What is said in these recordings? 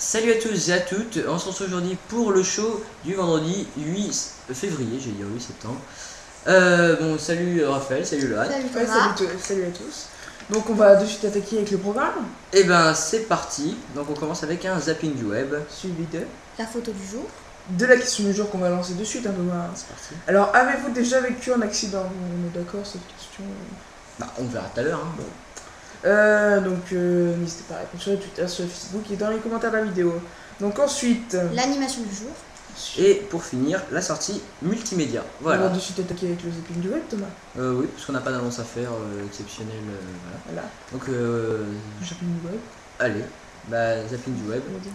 Salut à tous et à toutes, on se retrouve aujourd'hui pour le show du vendredi 8 février, j'ai dit 8 septembre. Bon, salut Raphaël, salut Lohan. Salut Ouais, Thomas. salut à tous. Donc on va de suite attaquer avec le programme, Et ben c'est parti, donc on commence avec un zapping du web. suivi La photo du jour. de la question du jour qu'on va lancer de suite, hein, Thomas. C'est parti. Alors, avez-vous déjà vécu un accident? On est d'accord, cette question. Bah on verra tout à l'heure. Hein. N'hésitez pas à répondre sur Twitter, sur Facebook et dans les commentaires de la vidéo. Donc ensuite, L'animation du jour. Et pour finir, la sortie multimédia. on va Voilà. de suite attaquer avec le zapping du web, Thomas. Oui, parce qu'on n'a pas d'annonce à faire exceptionnelle. Voilà. Voilà, Donc le zapping du web. allez, bah zapping du web. On va dire.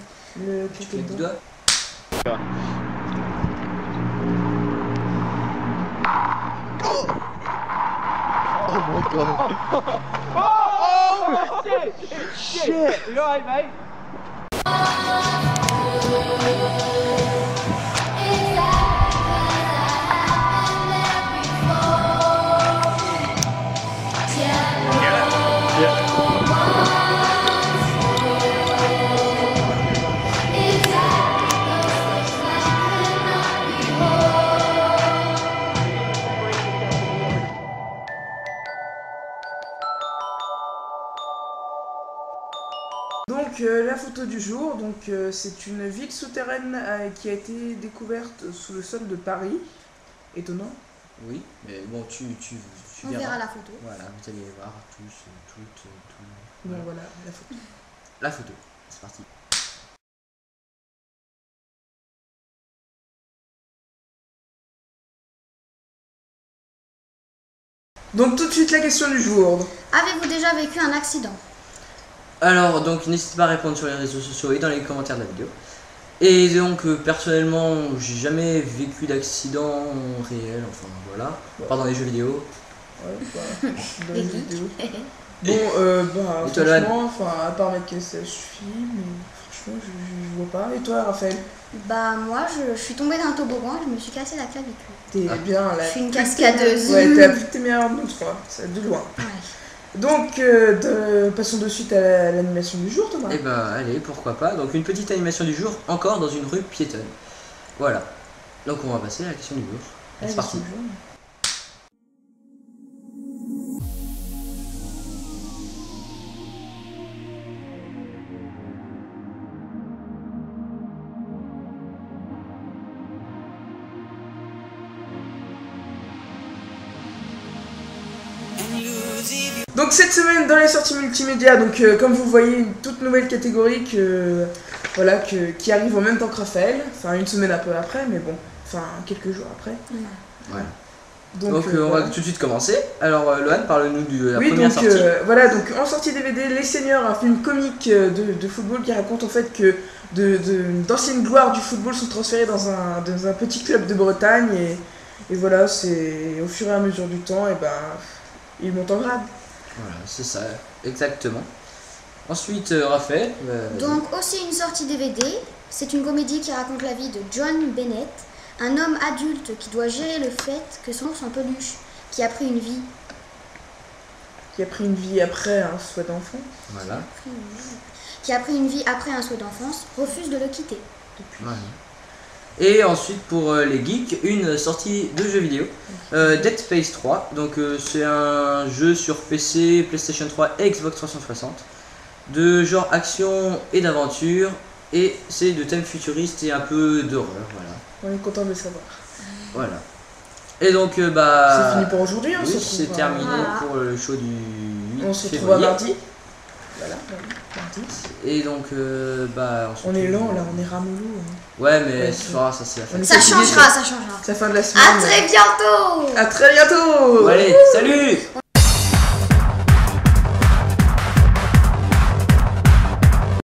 Le Tu clic cliques du dedans. doigt. Oh my god. Oh shit! You alright, mate? Donc la photo du jour, c'est une ville souterraine qui a été découverte sous le sol de Paris. Étonnant. Oui, mais bon, tu On verras. verra la photo. Voilà, vous allez voir tous, toutes, tout. Bon Voilà. voilà, la photo. La photo, c'est parti. Donc tout de suite la question du jour. Avez-vous déjà vécu un accident? Alors, donc, n'hésitez pas à répondre sur les réseaux sociaux et dans les commentaires de la vidéo. Et donc, personnellement, j'ai jamais vécu d'accident réel, enfin voilà, pas dans les jeux vidéo. Ouais, bah, dans les Et vidéos. geek. Bon, Et toi, Lohan? franchement, à part mettre que ça suffit, mais franchement, je vois pas. Et toi, Raphaël? Bah moi je suis tombée d'un toboggan et je me suis cassé la clavicule. T'es Ah. bien là. Je suis une cascadeuse. Ouais, t'es la plus tes meilleures de nous trois, c'est de loin. Ouais. Donc, passons de suite à l'animation du jour, Thomas. Et bah, allez, pourquoi pas. Donc, une petite animation du jour, encore dans une rue piétonne. Voilà. Donc, on va passer à la question du jour. Allez, C'est parti. du jour. Donc cette semaine dans les sorties multimédia, comme vous voyez une toute nouvelle catégorie qui arrive en même temps que Raphaël, enfin une semaine un peu après, mais bon, enfin quelques jours après. Voilà. Donc, on va voilà. tout de suite commencer. Alors, Lohan, parle-nous de la Oui, première donc sortie. voilà, donc en sortie DVD, Les Seigneurs, un film comique de football qui raconte en fait que d'anciennes gloires du football sont transférées dans un petit club de Bretagne et voilà, c'est au fur et à mesure du temps, et ben ils montent en grade. Voilà, c'est ça, exactement. Ensuite, Raphaël. Vas-y. Donc aussi une sortie DVD. C'est une comédie qui raconte la vie de John Bennett, un homme adulte qui doit gérer le fait que son ours en peluche, qui a pris une vie. Qui a pris une vie après un souhait d'enfant. Voilà. Qui a pris une vie après un souhait d'enfance, refuse de le quitter. Voilà. Et ensuite pour les geeks, une sortie de jeu vidéo, Dead Space 3. Donc c'est un jeu sur PC, PlayStation 3 et Xbox 360 de genre action et d'aventure, et c'est de thème futuriste et un peu d'horreur, voilà. On est content de le savoir. Voilà. Et donc bah C'est fini pour aujourd'hui, on oui, se c'est retrouve terminé Voilà. pour le show du 8 On se retrouve à février. mardi. Voilà, mardi. Et donc bah On est lent là, on est ramollo. Ouais, mais Ouais, ce soir ça c'est la fin. On est Ça fatigué, changera, ça changera. C'est la fin de la semaine. À très bientôt. À très bientôt. Bon, allez, salut.